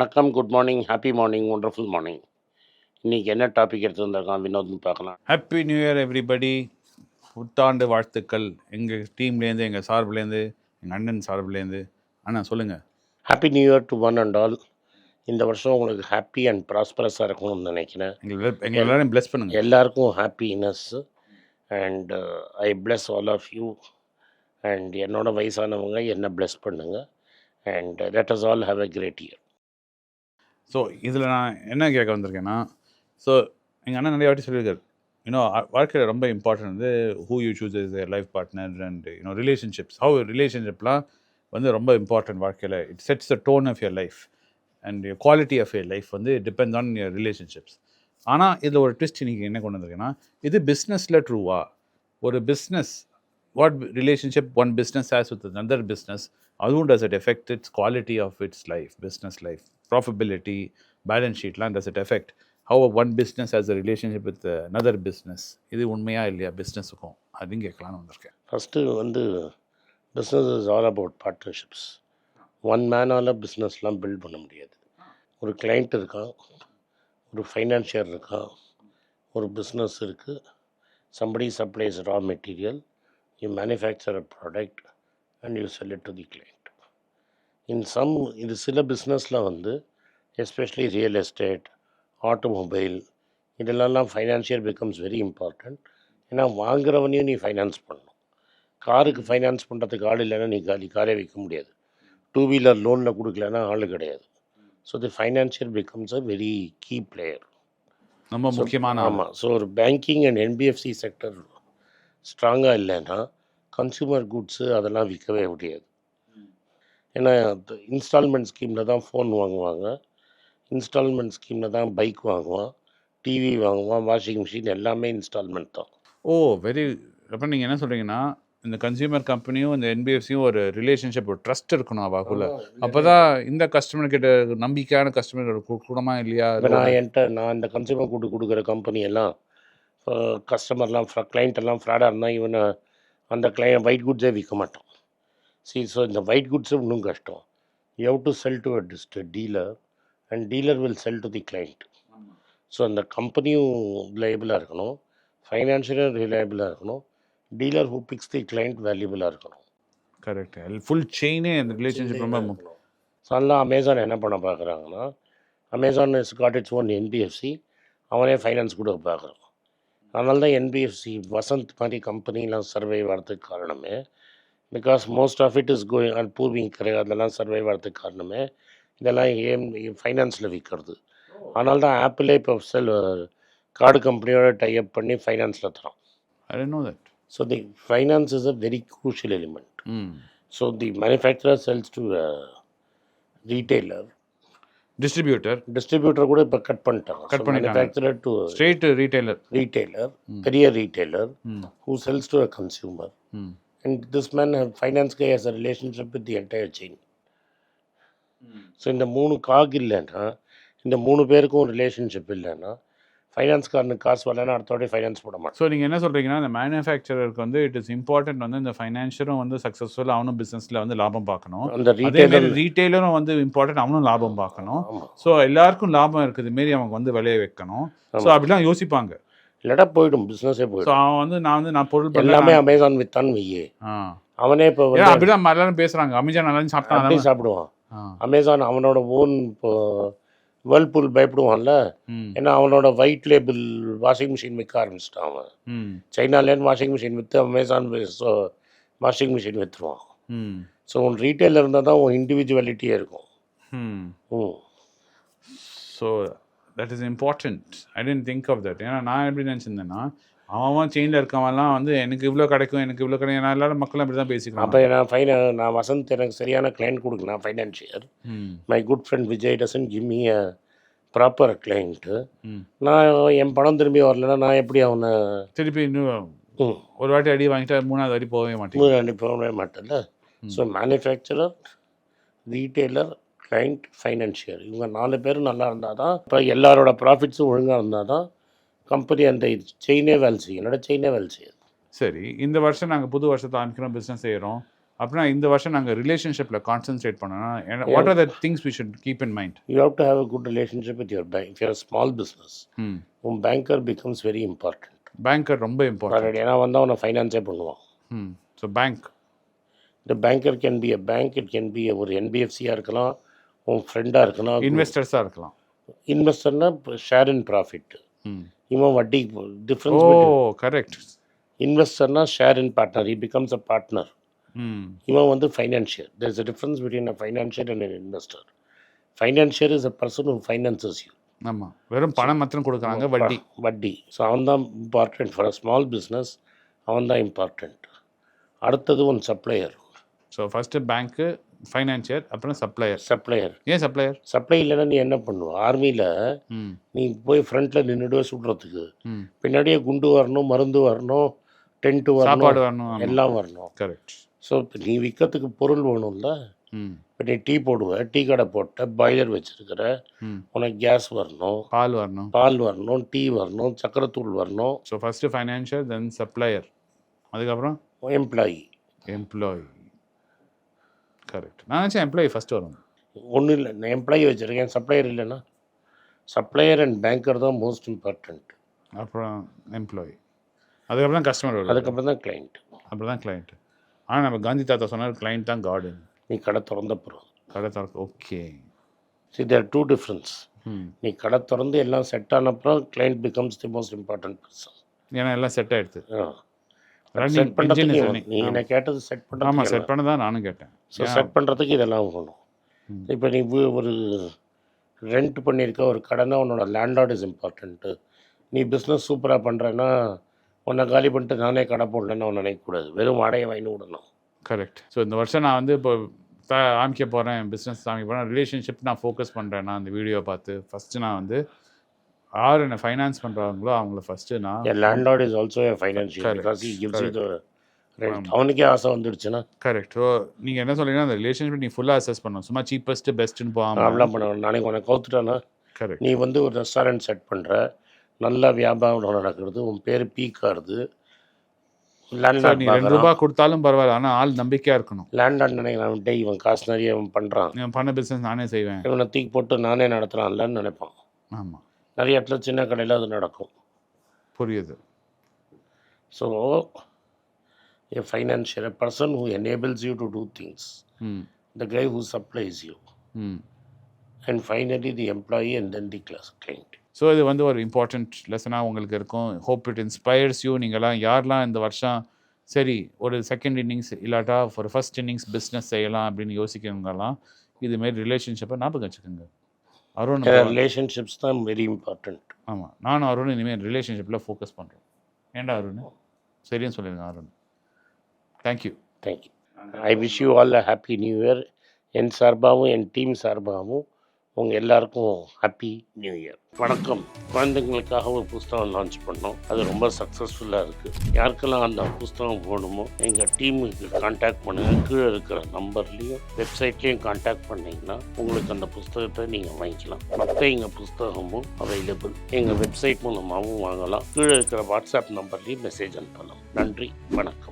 வணக்கம், good morning, happy morning, wonderful morning. இன்றைக்கி என்ன டாபிக் எடுத்து வந்திருக்கான் வினோத்னு பார்க்கலாம். Happy new year everybody. புத்தாண்டு வாழ்த்துக்கள் எங்கள் டீம்லேருந்து, எங்கள் சார்பிலேருந்து, எங்கள் அண்ணன் சார்பிலேருந்து. அண்ணா சொல்லுங்கள். Happy new year to one and all. இந்த வருஷம் உங்களுக்கு ஹாப்பி அண்ட் ப்ராஸ்பரஸாக இருக்கணும்னு நினைக்கிறேன். எங்கள் எல்லாரையும் பிளஸ் பண்ணுங்கள். எல்லாருக்கும் happiness and I bless all of you. And என்னோட வயசானவங்க என்ன பிளஸ் பண்ணுங்கள். And let us all have a great year. So இதில் நான் என்ன கேட்க வந்திருக்கேன்னா, ஸோ எங்கள் அண்ணன் நிறைய வாட்டி சொல்லியிருக்காரு, வாழ்க்கையில் ரொம்ப இம்பார்ட்டன்ட் வந்து who you choose is life partner and relationships. ரிலேஷன்ஷிப்லாம் வந்து ரொம்ப இம்பார்ட்டன்ட் வாழ்க்கையில். It sets the tone of your life and quality of your life வந்து டிபெண்ட் ஆன் யர் ரிலேஷன்ஷிப்ஸ். ஆனால் இதில் ஒரு ட்விஸ்ட் இன்றைக்கி என்ன கொண்டு வந்திருக்கேன்னா, இது பிஸ்னஸில் ட்ரூவா? ஒரு business, what relationship one business has with another business, அதுவும் does it affect its quality of its life, business life, profitability, balance sheetலாம் does it affect how one business has a relationship with another business? இது உண்மையா இல்லையா பிஸ்னஸுக்கும் அப்படின்னு கேட்கலான்னு வந்திருக்கேன். First வந்து business is all about partnerships. One மேனால் பிஸ்னஸ்லாம் build பண்ண முடியாது. ஒரு கிளைண்ட் இருக்கான், ஒரு ஃபைனான்ஷியர் இருக்கான், ஒரு பிஸ்னஸ் இருக்குது. somebody supplies raw material, you manufacture a product and you sell it to the client. இது சில பிஸ்னஸில் வந்து எஸ்பெஷலி ரியல் எஸ்டேட், ஆட்டோமொபைல், இதெல்லாம் ஃபைனான்ஷியல் பிகம்ஸ் வெரி இம்பார்ட்டண்ட். ஏன்னா வாங்குறவனையும் நீ ஃபைனான்ஸ் பண்ணணும். காருக்கு ஃபைனான்ஸ் பண்ணுறதுக்கு ஆள் இல்லைன்னா நீ காரே விற்க முடியாது. டூ வீலர் லோனில் கொடுக்கலன்னா ஆள் கிடையாது. So the financial becomes a very key player, ரொம்ப முக்கியமான. ஆமாம். ஸோ ஒரு பேங்கிங் அண்ட் என்பிஎஃப்சி செக்டர் ஸ்ட்ராங்காக இல்லைன்னா கன்சூமர் குட்ஸு அதெல்லாம் விற்கவே முடியாது. ஏன்னா இன்ஸ்டால்மெண்ட் ஸ்கீமில் தான் ஃபோன் வாங்குவாங்க, இன்ஸ்டால்மெண்ட் ஸ்கீமில் தான் பைக் வாங்குவான், டிவி வாங்குவான், வாஷிங் மிஷின், எல்லாமே இன்ஸ்டால்மெண்ட் தான். ஓ வெரி. அப்போ நீங்கள் என்ன சொல்கிறீங்கன்னா, இந்த கன்சியூமர் கம்பெனியும் இந்த என்பிஎஃப்சியும் ஒரு ரிலேஷன்ஷிப், ஒரு ட்ரஸ்ட் இருக்கணும் அவாக்குள்ள. அப்போ தான் இந்த கஸ்டமர் கிட்ட நம்பிக்கையான கஸ்டமர் கூடமா இல்லையா? நான் இந்த கன்சியூமர் கொடுக்குற கம்பெனி எல்லாம் கஸ்டமர்லாம் கிளைண்ட் எல்லாம் ஃப்ராடாக இருந்தால் இவனை அந்த ஒயிட் குட்ஸே விற்க மாட்டோம். ஸோ இந்த ஒயிட் குட்ஸு இன்னும் கஷ்டம். You have to sell to a dealer and dealer will sell to the client. So அந்த கம்பெனியும் ரிலையபிளாக இருக்கணும், ஃபைனான்ஷியலும் ரிலையபிளாக இருக்கணும், dealer who picks the client வேல்யூபிளாக இருக்கணும். கரெக்ட். ஃபுல் செயினே அந்த ரிலேஷன்ஷிப் ரொம்ப முக்கியம். ஸோ அதெல்லாம் அமேசான் என்ன பண்ண பார்க்குறாங்கன்னா, Amazon is got its own NBFC, அவனே ஃபைனான்ஸ் கொடுக்க பார்க்குறான். அதனால தான் என்பிஎஃப்சி வசந்த் மாதிரி கம்பெனிலாம் சர்வைவ் ஆகிறதுக்கு காரணமே, because most of it is going and pouring கரை அதெல்லாம் சர்வைவ் ஆகிறதுக்கு காரணமே இதெல்லாம் ஃபைனான்ஸில் விற்கிறது. அதனால தான் ஆப்பிளே இப்போ கார்டு கம்பெனியோட டைப் பண்ணி ஃபைனான்ஸில் தரோம். I didn't know that. So the finance is a very crucial element. So the manufacturer sells to a retailer. Distributor கூட இப்போ கட் பண்ணிட்டாங்க. Manufacturer to straight retailer. பெரிய retailer who sells to a consumer. And this man finance guy has a relationship with the entire chain. So இந்த 3 காகு இல்லைன்னா, இந்த 3 பேருக்கும் relationship இல்லைன்னா, ஃபைனான்ஸ்காரனுக்கு காசு வரலன்னா அடுத்தோடய ஃபைனான்ஸ் போட மாட்டோம். ஸோ நீங்கள் என்ன சொல்கிறீங்கன்னா, இந்த மேனுஃபேக்சரருக்கு வந்து இட் இஸ் இம்பார்ட்டன்ட் வந்து இந்த ஃபைனான்ஷியரும் வந்து சக்ஸஸ்ஃபுல், அவனும் பிஸ்னஸில் வந்து லாபம் பார்க்கணும். அந்த ரீட்டெயிலரும் வந்து இம்பார்ட்டன்ட், அவனும் லாபம் பார்க்கணும். ஸோ எல்லாருக்கும் லாபம் இருக்குது மாரி அவங்க வந்து விளைய வைக்கணும். ஸோ அப்படிலாம் யோசிப்பாங்க. இல்லைடா போய்டும், பிஸ்னஸே போய்டும். ஸோ அவன் வந்து நான் பொருள் எல்லாமே அமேசான் வித்தான்னு வையே, அவனே இப்போ அப்படிதான் எல்லாரும் பேசுகிறாங்க. அமேசான் நல்லா சாப்பிடுவான். அமேசான் அவனோட ஓன் இப்போ வேர்ல்பூல் பயப்படுவான்ல, ஏன்னா அவனோட ஒயிட் லேபிள் வாஷிங் மிஷின் விற்க ஆரம்பிச்சிட்டான். அவன் சைனாலேருந்து வாஷிங் மிஷின் விற்று அமேசான் வாஷிங் மிஷின் விற்றுருவான். ஸோ உன் ரீட்டைலில் இருந்தால் தான் உன் இண்டிவிஜுவலிட்டியே இருக்கும். So that is important. I tend think of that. ஏன்னா நான் எப்படி நினச்சிருந்தேன்னா, அவன் செயினில் இருக்கவன்லாம் வந்து எனக்கு இவ்வளோ கிடைக்கும், எனக்கு இவ்வளோ கிடைக்கும், நான் எல்லாரும் மக்களும் அப்படி தான் பேசிக்கலாம். அப்போ நான் வசந்த் எனக்கு சரியான கிளைண்ட் கொடுக்கலாம் financier. My good friend Vijay doesn't give me a proper client. நான் என் பணம் திரும்பி வரலன்னா நான் எப்படி அவனை திருப்பி இன்னும் ஒரு வாட்டி அடி வாங்கிட்டா மூணாவது அடி போகவே மாட்டேன்ல. So manufacturer, retailer, client, financier, இவங்க 4 பேரும் நல்லா இருந்தால் தான், இப்போ எல்லாரோட ப்ராஃபிட்ஸும் ஒழுங்காக இருந்தால் தான் கம்பெனி அந்த செயினே வேலை செய்யும். என்னோட செயினே வேலை செய்யுது. சரி, இந்த வருஷம் நாங்கள் புது வருஷத்தை ஆரம்பிக்கிறோம், பிஸ்னஸ் செய்கிறோம். அப்படின்னா இந்த வருஷம் நாங்கள் ரிலேஷன்ஷிப்பில் கான்சென்ட்ரேட் பண்ணோம்னா what are the things we should keep in mind? You have to have a good relationship with your bank. If you're a small business, உன் banker becomes very important. Banker ரொம்ப important. ஏன்னா வந்து அவனை ஃபைனான்ஸே பண்ணுவான். So bank, இந்த banker can be a bank, it can be ஒரு NBFC-யாக இருக்கலாம், உன் ஃப்ரெண்டாக இருக்கலாம், இன்வெஸ்டர்ஸாக இருக்கலாம். இன்வெஸ்டர்னா ஷேர் இன் ப்ராஃபிட், இவன் வட்டி டிஃப்ரென்ஸ். கரெக்ட். இன்வெஸ்டர்னா share in partner, he becomes a partner. இவன் வந்து financier. there is a difference between a financier and an investor. Financier is a person who finances you. ஆமாம், வெறும் பணம் மாத்திரம் கொடுக்குறாங்க, வட்டி. ஸோ அவன் தான் important for a small business, அவன் தான் இம்பார்ட்டன்ட். அடுத்தது ஒன் சப்ளையர். ஸோ ஃபஸ்ட்டு பேங்க்கு, ஃபைனான்சியர், அப்புறம் சப்ளையர். ஏன் சப்ளை இல்லைன்னா நீ என்ன பண்ணுவ? ஆர்மியில் நீ போய் ஃப்ரண்ட்டில் நின்றுடுவே சுடுறதுக்கு, பின்னாடியே குண்டு வரணும், மருந்து வரணும், டென்ட்டு வரணும், எல்லாம் வரணும். கரெக்ட். ஸோ இப்போ நீ விற்கிறதுக்கு பொருள் வேணும்ல. இப்போ நீ டீ போடுவ, டீ கடை போட்ட, பாய்லர் வச்சுருக்கிற, உனக்கு கேஸ் வரணும், பால் வரணும், டீ வரணும், சக்கரத்தூள் வரணும். ஸோ ஃபஸ்ட்டு ஃபைனான்ஷியர், தென் சப்ளையர், அதுக்கப்புறம் எம்ப்ளாயி. கரெக்ட். நான் நினச்சேன் எம்ப்ளாயி ஃபஸ்ட்டு வரும். ஒன்றும் இல்லை, நான் எம்ப்ளாயி வச்சுருக்கேன், சப்ளையர் இல்லைன்னா. சப்ளையர் அண்ட் பேங்கர் தான் மோஸ்ட் இம்பார்ட்டண்ட். அப்புறம் எம்ப்ளாயி, அதுக்கப்புறம் தான் கஸ்டமர் வரும், அதுக்கப்புறம் தான் கிளைண்ட். அப்புறம் தான் கிளைண்ட். ஆனால் நம்ம காந்தி தாத்தா சொன்னார் கிளைண்ட் தான் காடு. நீ கடை திறந்த போகிறோம், okay. See, there are two difference. நீ கடை திறந்து எல்லாம் செட் ஆனப்புறம் client becomes the most important person. ஏன்னா எல்லாம் செட் ஆகிடுது. செட் பண்ணுறதுக்கு நீ என்ன கேட்டது செட் பண்ணுறது. ஆமாம், செட் பண்ண தான் நானும் கேட்டேன். ஸோ செட் பண்ணுறதுக்கு இதெல்லாம் வேணும். இப்போ நீ ஒரு ரெண்ட் பண்ணியிருக்க ஒரு கடைனா உன்னோட லேண்ட்லார்ட் இஸ் இம்பார்ட்டண்ட்டு. நீ பிஸ்னஸ் சூப்பராக பண்ணுறேன்னா உன்னை காலி பண்ணிட்டு நானே கடை போடலன்னு அவன் நினைக்கக்கூடாது, வெறும் வாடகை வாங்கி விடணும். கரெக்ட். ஸோ இந்த வருஷம் நான் வந்து இப்போ ஆரம்பிக்க போகிறேன், பிஸ்னஸ் ஆரம்பிக்க போகிறேன், ரிலேஷன்ஷிப் நான் ஃபோக்கஸ் பண்ணுறேன். நான் இந்த வீடியோ பார்த்து ஃபஸ்ட்டு நான் வந்து யார் என்னை ஃபைனான்ஸ் பண்ணுறாங்களோ அவங்கள ஃபஸ்ட்டு நான். Landlord is also a financial because he gives you the rent. அவனுக்கே ஆசை வந்துடுச்சுன்னா. கரெக்ட். ஸோ நீங்கள் என்ன சொல்றீங்கன்னா அந்த ரிலேஷன்ஷிப் நீ ஃபுல்லாக அசஸ் பண்ணணும், சும்மா சீப்பஸ்ட்டு பெஸ்ட்டுன்னு போகாமல். அப்படிலாம் பண்ணணும். நாளைக்கு உனக்கு கவுத்துட்டானா. கரெக்ட். நீ வந்து ஒரு ரெஸ்டாரண்ட் செட் பண்ணுற, நல்ல வியாபாரம் நடக்கிறது, உன் பேர் பீக்காருது, லேண்ட்லார்ட் நீ $2 கொடுத்தாலும் பரவாயில்ல, ஆனால் ஆள் நம்பிக்கையாக இருக்கணும். லேண்ட்லார்ட் நினைக்கிறான், டே இவன் காசு நிறைய அவன் பண்ணுறான், இவன் பண்ண பிஸ்னஸ் நானே செய்வேன், இவனை தூக்கி போட்டு நானே நடத்துகிறான்லன்னு நினைப்பான். ஆமாம், நிறைய இடத்துல சின்ன கடையில் அது நடக்கும். புரியுது. So a financier, a person who enables you to do things, the guy who supplies you, and finally the employee and then the client. So இது வந்து ஒரு இம்பார்ட்டண்ட் லெசனாக உங்களுக்கு இருக்கும். Hope it inspires you. நீங்களாம் யாரெல்லாம் இந்த வருஷம் சரி ஒரு செகண்ட் இன்னிங்ஸ் இல்லாட்டா ஒரு ஃபர்ஸ்ட் இன்னிங்ஸ் பிஸ்னஸ் செய்யலாம் அப்படின்னு யோசிக்கிறவங்கலாம் இதுமாரி ரிலேஷன்ஷிப்பை ஞாபகம் வச்சுக்கோங்க. அருண், ரிலேஷன்ஷிப்ஸ் தான் வெரி இம்பார்ட்டண்ட். ஆமாம், நானும் அருண் இனிமேல் ரிலேஷன்ஷிப்பில் ஃபோக்கஸ் பண்ணுறோம். ஏண்டா அருண் சரின்னு சொல்லிடுங்க. Arun, thank you. I wish you all a happy new year. என் சார்பாகவும் என் டீம் சார்பாகவும் உங்கள் எல்லாருக்கும் ஹாப்பி நியூ இயர். வணக்கம். குழந்தைங்களுக்காக ஒரு புஸ்தகம் லான்ச் பண்ணோம், அது ரொம்ப சக்ஸஸ்ஃபுல்லாக இருக்குது. யாருக்கெல்லாம் அந்த புஸ்தகம் போகணுமோ எங்கள் டீமுக்கு கான்டாக்ட் பண்ணுங்கள். கீழே இருக்கிற நம்பர்லேயும் வெப்சைட்லேயும் கான்டாக்ட் பண்ணிங்கன்னா உங்களுக்கு அந்த புஸ்தகத்தை நீங்கள் வாங்கிக்கலாம். மற்ற எங்கள் புஸ்தகமும் அவைலபிள் எங்கள் வெப்சைட் மூலமாகவும் வாங்கலாம். கீழே இருக்கிற வாட்ஸ்அப் நம்பர்லேயும் மெசேஜ் அனுப்பலாம். நன்றி, வணக்கம்.